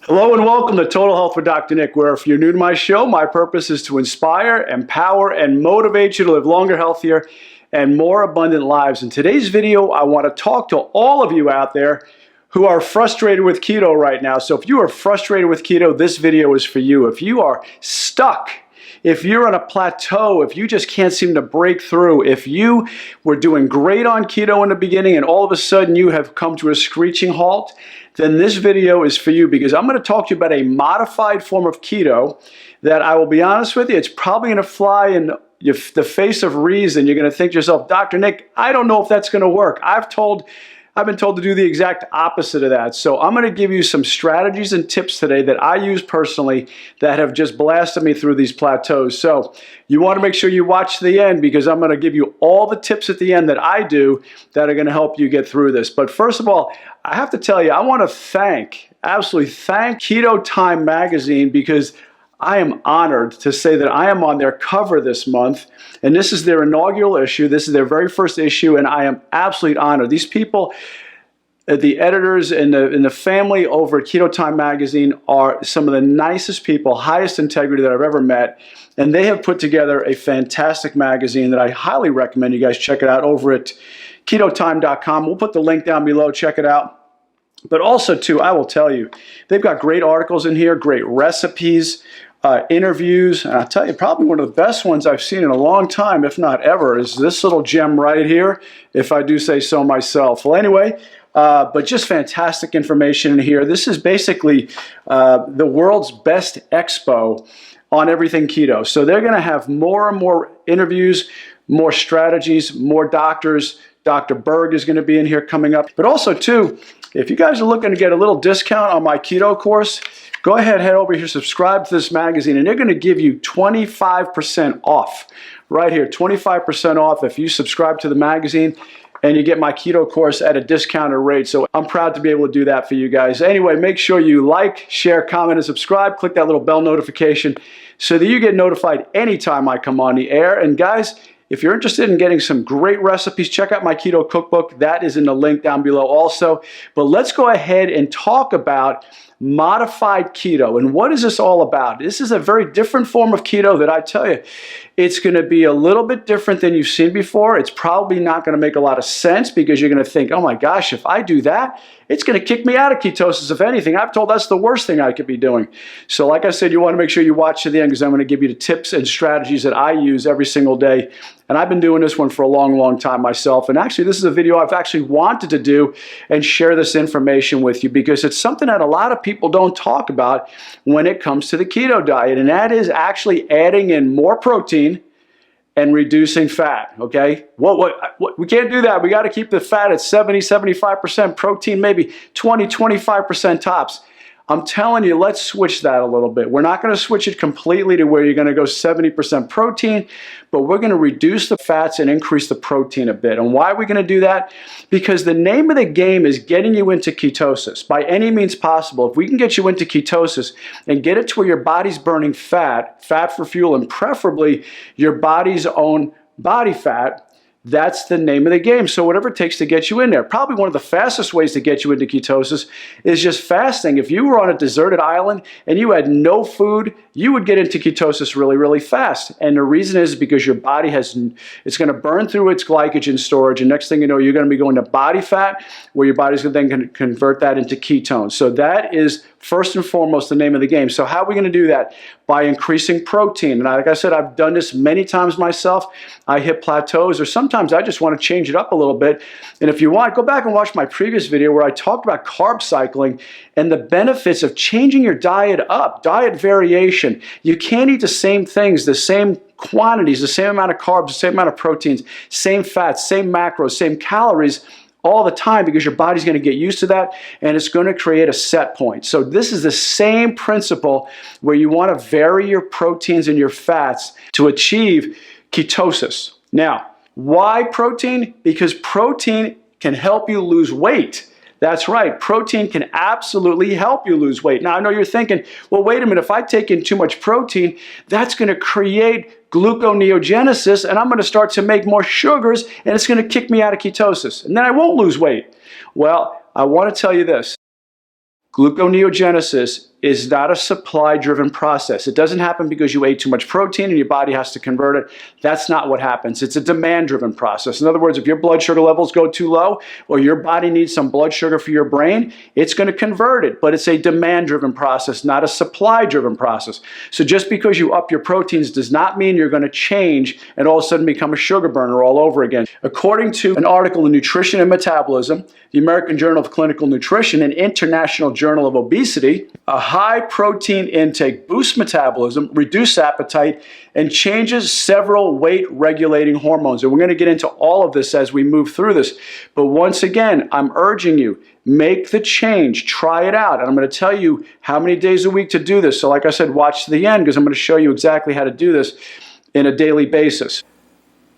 Hello and welcome to Total Health with Dr. Nick, where if you're new to my show, my purpose is to inspire, empower, and motivate you to live longer, healthier, and more abundant lives. In today's video, I want to talk to all of you out there who are frustrated with keto right now. So if you are frustrated with keto, this video is for you. If you are stuck, if you're on a plateau, if you just can't seem to break through, if you were doing great on keto in the beginning and all of a sudden you have come to a screeching halt, then this video is for you, because I'm going to talk to you about a modified form of keto that, I will be honest with you, it's probably going to fly in the face of reason. You're going to think to yourself, Dr. Nick, I don't know if that's going to work. I've been told to do the exact opposite of that. So I'm going to give you some strategies and tips today that I use personally that have just blasted me through these plateaus. So you want to make sure you watch to the end, because I'm going to give you all the tips at the end that I do that are going to help you get through this. But first of all, I have to tell you, I want to absolutely thank Keto Time magazine, because I am honored to say that I am on their cover this month, and this is their inaugural issue. This is their very first issue, and I am absolutely honored. These people, the editors and the family over at Keto Time magazine, are some of the nicest people, highest integrity that I've ever met, and they have put together a fantastic magazine that I highly recommend you guys check it out over at ketotime.com. We'll put the link down below. Check it out. But also, too, I will tell you, they've got great articles in here, great recipes, interviews, and I'll tell you, probably one of the best ones I've seen in a long time, if not ever, is this little gem right here, if I do say so myself. Well, anyway, but just fantastic information in here. This is basically the world's best expo on everything keto. So they're going to have more and more interviews, more strategies, more doctors. Dr. Berg is going to be in here coming up. But also, too, if you guys are looking to get a little discount on my keto course, go ahead, head over here, subscribe to this magazine, and they're going to give you 25% off. Right here, 25% off if you subscribe to the magazine and you get my keto course at a discounted rate. So I'm proud to be able to do that for you guys. Anyway, make sure you like, share, comment, and subscribe. Click that little bell notification so that you get notified anytime I come on the air. And guys, if you're interested in getting some great recipes, check out my keto cookbook. That is in the link down below also. But let's go ahead and talk about modified keto. And what is this all about? This is a very different form of keto that I tell you, it's going to be a little bit different than you've seen before. It's probably not going to make a lot of sense, because you're going to think, oh my gosh, if I do that, it's going to kick me out of ketosis. If anything, I've told that's the worst thing I could be doing. So like I said, you want to make sure you watch to the end, because I'm going to give you the tips and strategies that I use every single day. And I've been doing this one for a long, long time myself. And actually, this is a video I've actually wanted to do and share this information with you, because it's something that a lot of people don't talk about when it comes to the keto diet. And that is actually adding in more protein and reducing fat, okay? We can't do that. We got to keep the fat at 70, 75%, protein maybe 20, 25% tops. I'm telling you, let's switch that a little bit. We're not going to switch it completely to where you're going to go 70% protein, but we're going to reduce the fats and increase the protein a bit. And why are we going to do that? Because the name of the game is getting you into ketosis by any means possible. If we can get you into ketosis and get it to where your body's burning fat for fuel, and preferably your body's own body fat, that's the name of the game. So whatever it takes to get you in there. Probably one of the fastest ways to get you into ketosis is just fasting. If you were on a deserted island and you had no food, you would get into ketosis really, really fast. And the reason is because your body it's going to burn through its glycogen storage, and next thing you know, you're going to be going to body fat, where your body's then going to convert that into ketones. So that is first and foremost the name of the game. So how are we going to do that? By increasing protein. And like I said, I've done this many times myself. I hit plateaus, or sometimes I just want to change it up a little bit. And if you want, go back and watch my previous video where I talked about carb cycling and the benefits of changing your diet up, diet variation. You can't eat the same things, the same quantities, the same amount of carbs, the same amount of proteins, same fats, same macros, same calories all the time, because your body's going to get used to that, and it's going to create a set point. So this is the same principle where you want to vary your proteins and your fats to achieve ketosis. Now, why protein? Because protein can help you lose weight. That's right, protein can absolutely help you lose weight. Now, I know you're thinking, well, wait a minute, if I take in too much protein, that's going to create gluconeogenesis, and I'm going to start to make more sugars, and it's going to kick me out of ketosis, and then I won't lose weight. Well, I want to tell you this. Gluconeogenesis is not a supply-driven process. It doesn't happen because you ate too much protein and your body has to convert it. That's not what happens. It's a demand-driven process. In other words, if your blood sugar levels go too low or your body needs some blood sugar for your brain, it's going to convert it. But it's a demand-driven process, not a supply-driven process. So just because you up your proteins does not mean you're going to change and all of a sudden become a sugar burner all over again. According to an article in Nutrition and Metabolism, the American Journal of Clinical Nutrition, and International Journal of Obesity, a high protein intake boosts metabolism, reduces appetite, and changes several weight-regulating hormones. And we're going to get into all of this as we move through this. But once again, I'm urging you, make the change, try it out. And I'm going to tell you how many days a week to do this. So like I said, watch to the end because I'm going to show you exactly how to do this in a daily basis.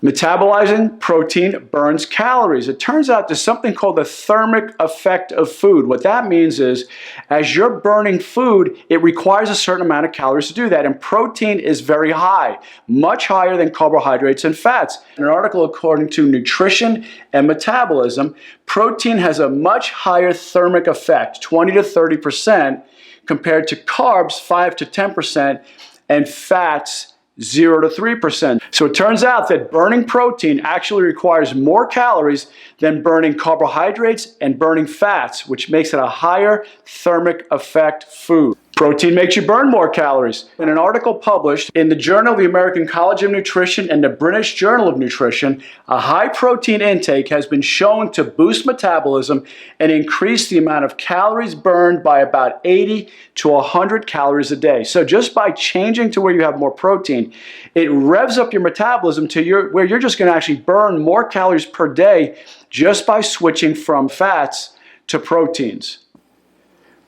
Metabolizing protein burns calories. It turns out there's something called the thermic effect of food. What that means is as you're burning food, it requires a certain amount of calories to do that. And protein is very high, much higher than carbohydrates and fats. In an article according to Nutrition and Metabolism, protein has a much higher thermic effect, 20 to 30%, compared to carbs, 5 to 10%, and fats, 0 to 3%. So it turns out that burning protein actually requires more calories than burning carbohydrates and burning fats, which makes it a higher thermic effect food. Protein makes you burn more calories. In an article published in the Journal of the American College of Nutrition and the British Journal of Nutrition, a high protein intake has been shown to boost metabolism and increase the amount of calories burned by about 80 to 100 calories a day. So just by changing to where you have more protein, it revs up your metabolism to where you're just going to actually burn more calories per day just by switching from fats to proteins.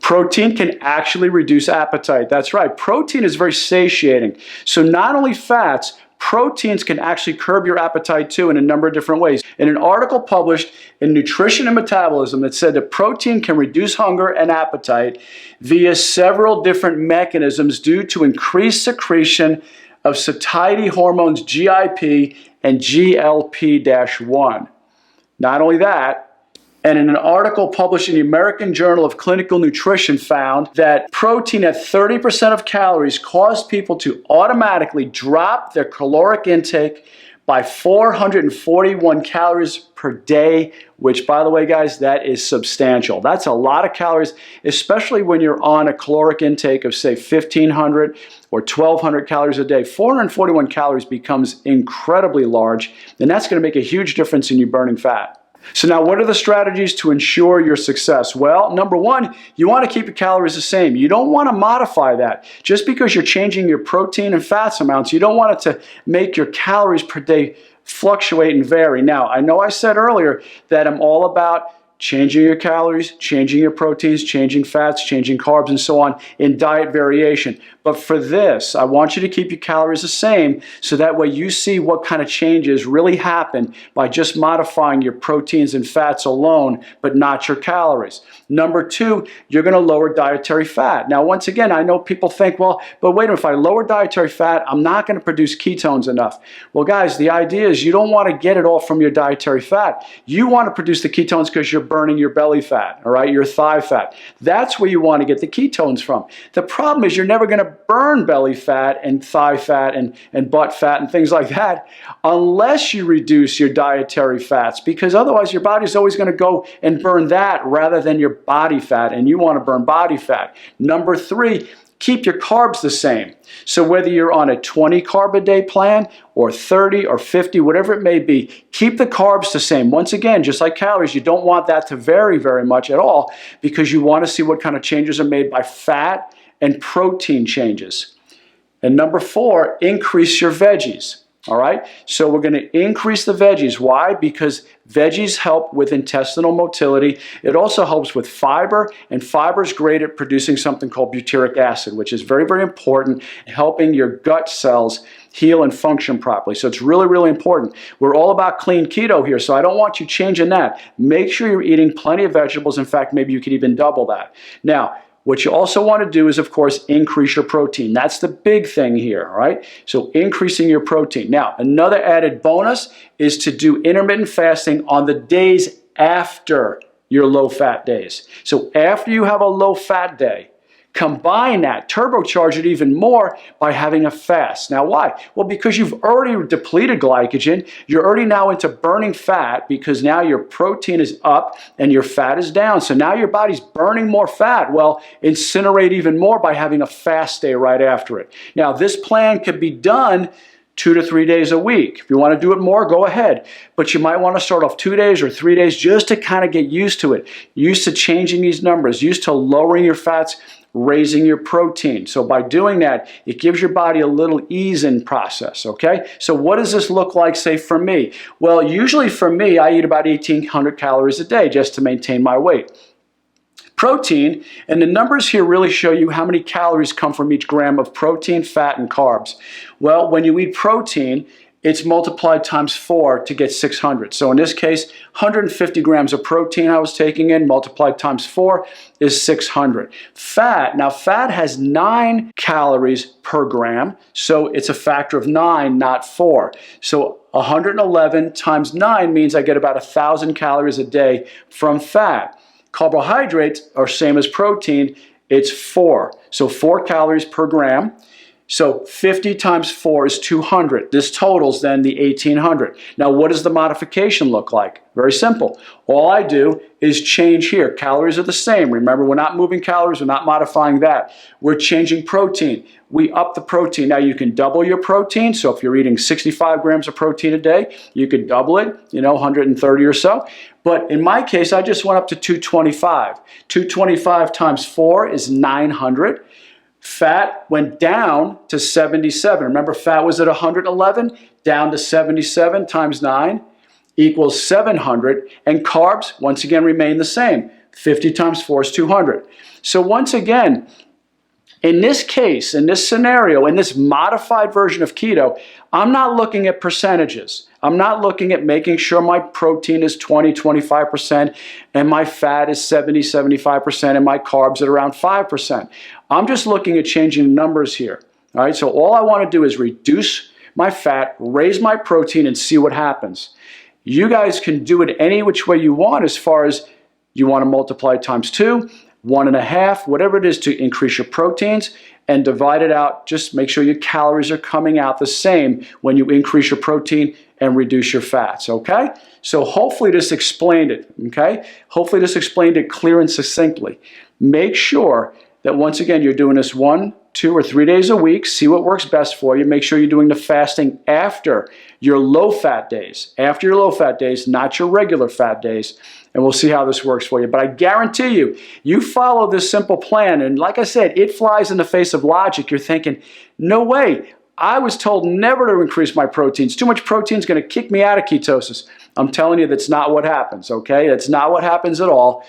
Protein can actually reduce appetite. That's right. Protein is very satiating. So not only fats, proteins can actually curb your appetite too in a number of different ways. In an article published in Nutrition and Metabolism that said that protein can reduce hunger and appetite via several different mechanisms due to increased secretion of satiety hormones GIP and GLP-1. Not only that, and in an article published in the American Journal of Clinical Nutrition found that protein at 30% of calories caused people to automatically drop their caloric intake by 441 calories per day, which, by the way, guys, that is substantial. That's a lot of calories, especially when you're on a caloric intake of, say, 1,500 or 1,200 calories a day. 441 calories becomes incredibly large, and that's going to make a huge difference in you burning fat. So now, what are the strategies to ensure your success? Well, number one, you want to keep your calories the same. You don't want to modify that. Just because you're changing your protein and fats amounts, you don't want it to make your calories per day fluctuate and vary. Now, I know I said earlier that I'm all about changing your calories, changing your proteins, changing fats, changing carbs, and so on in diet variation. But for this, I want you to keep your calories the same so that way you see what kind of changes really happen by just modifying your proteins and fats alone, but not your calories. Number two, you're going to lower dietary fat. Now, once again, I know people think, well, but wait a minute, if I lower dietary fat, I'm not going to produce ketones enough. Well, guys, the idea is you don't want to get it all from your dietary fat. You want to produce the ketones because you're burning your belly fat, all right, your thigh fat. That's where you want to get the ketones from. The problem is you're never going to burn belly fat and thigh fat and butt fat and things like that unless you reduce your dietary fats, because otherwise your body's always going to go and burn that rather than your body fat, and you want to burn body fat. Number three, keep your carbs the same. So whether you're on a 20 carb a day plan or 30 or 50, whatever it may be, keep the carbs the same. Once again, just like calories, you don't want that to vary very much at all because you want to see what kind of changes are made by fat and protein changes. And number four, increase your veggies. All right, so we're going to increase the veggies. Why? Because veggies help with intestinal motility. It also helps with fiber, and fiber is great at producing something called butyric acid, which is very, very important in helping your gut cells heal and function properly. So it's really, really important. We're all about clean keto here, so I don't want you changing that. Make sure you're eating plenty of vegetables. In fact, maybe you could even double that. Now, what you also want to do is, of course, increase your protein. That's the big thing here, all right? So increasing your protein. Now, another added bonus is to do intermittent fasting on the days after your low-fat days. So after you have a low-fat day, Combine that, turbocharge it even more by having a fast. Now why? Well, because you've already depleted glycogen, you're already now into burning fat because now your protein is up and your fat is down. So now your body's burning more fat. Well, incinerate even more by having a fast day right after it. Now this plan could be done 2 to 3 days a week. If you want to do it more, go ahead. But you might want to start off 2 days or 3 days just to kind of get used to it, used to changing these numbers, used to lowering your fats, raising your protein. So by doing that, it gives your body a little ease in process, okay? So what does this look like, say, for me? Well, usually for me, I eat about 1,800 calories a day just to maintain my weight. Protein, and the numbers here really show you how many calories come from each gram of protein, fat, and carbs. Well, when you eat protein, it's multiplied times 4 to get 600. So in this case, 150 grams of protein I was taking in, multiplied times 4 is 600. Fat, now fat has 9 calories per gram, so it's a factor of 9, not 4. So 111 times 9 means I get about 1,000 calories a day from fat. Carbohydrates are same as protein, it's 4. So 4 calories per gram. So 50 times 4 is 200. This totals then the 1,800. Now what does the modification look like? Very simple. All I do is change here. Calories are the same. Remember, we're not moving calories. We're not modifying that. We're changing protein. We up the protein. Now you can double your protein. So if you're eating 65 grams of protein a day, you could double it, 130 or so. But in my case, I just went up to 225. 225 times 4 is 900. Fat went down to 77. Remember, fat was at 111, down to 77 times 9 equals 700. And carbs, once again, remain the same. 50 times 4 is 200. So once again, in this case, in this scenario, in this modified version of keto, I'm not looking at percentages. I'm not looking at making sure my protein is 20, 25% and my fat is 70, 75% and my carbs at around 5%. I'm just looking at changing the numbers here. All right, so all I want to do is reduce my fat, raise my protein, and see what happens. You guys can do it any which way you want as far as you want to multiply times 2, 1.5, whatever it is to increase your proteins, and divide it out. Just make sure your calories are coming out the same when you increase your protein and reduce your fats, okay? So hopefully this explained it, okay? Hopefully this explained it clear and succinctly. Make sure that once again you're doing this 1, 2, or 3 days a week. See what works best for you. Make sure you're doing the fasting after your low-fat days. After your low-fat days, not your regular fat days. And we'll see how this works for you. But I guarantee you, you follow this simple plan, and like I said, it flies in the face of logic. You're thinking, no way. I was told never to increase my proteins. Too much protein is going to kick me out of ketosis. I'm telling you, that's not what happens, okay? That's not what happens at all.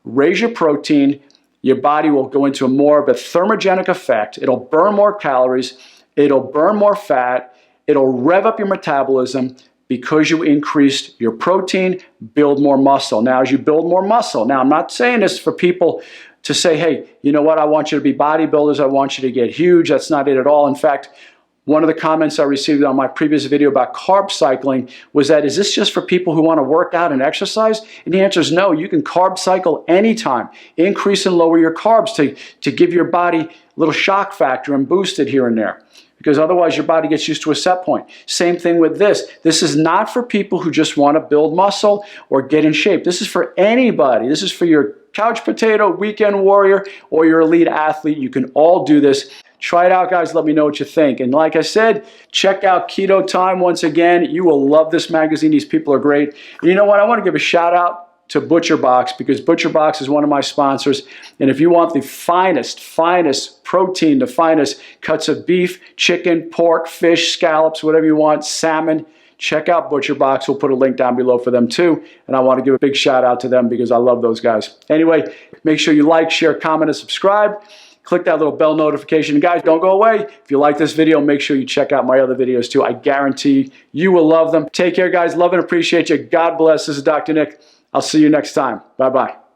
Raise your protein. Your body will go into more of a thermogenic effect. It'll burn more calories. It'll burn more fat. It'll rev up your metabolism because you increased your protein, build more muscle. Now, as you build more muscle, now I'm not saying this for people to say, hey, you know what, I want you to be bodybuilders. I want you to get huge. That's not it at all. In fact, one of the comments I received on my previous video about carb cycling was that, is this just for people who want to work out and exercise? And the answer is no. You can carb cycle anytime. Increase and lower your carbs to give your body a little shock factor and boost it here and there. Because otherwise your body gets used to a set point. Same thing with this. This is not for people who just want to build muscle or get in shape. This is for anybody. This is for your couch potato, weekend warrior, or your elite athlete. You can all do this. Try it out, guys. Let me know what you think. And like I said, check out Keto Time once again. You will love this magazine. These people are great. And you know what? I want to give a shout out to ButcherBox, because ButcherBox is one of my sponsors. And if you want the finest protein, the finest cuts of beef, chicken, pork, fish, scallops, whatever you want, salmon, check out ButcherBox. We'll put a link down below for them too. And I want to give a big shout out to them because I love those guys. Anyway, make sure you like, share, comment, and subscribe. Click that little bell notification. And guys, don't go away. If you like this video, make sure you check out my other videos too. I guarantee you will love them. Take care, guys. Love and appreciate you. God bless. This is Dr. Nick. I'll see you next time. Bye-bye.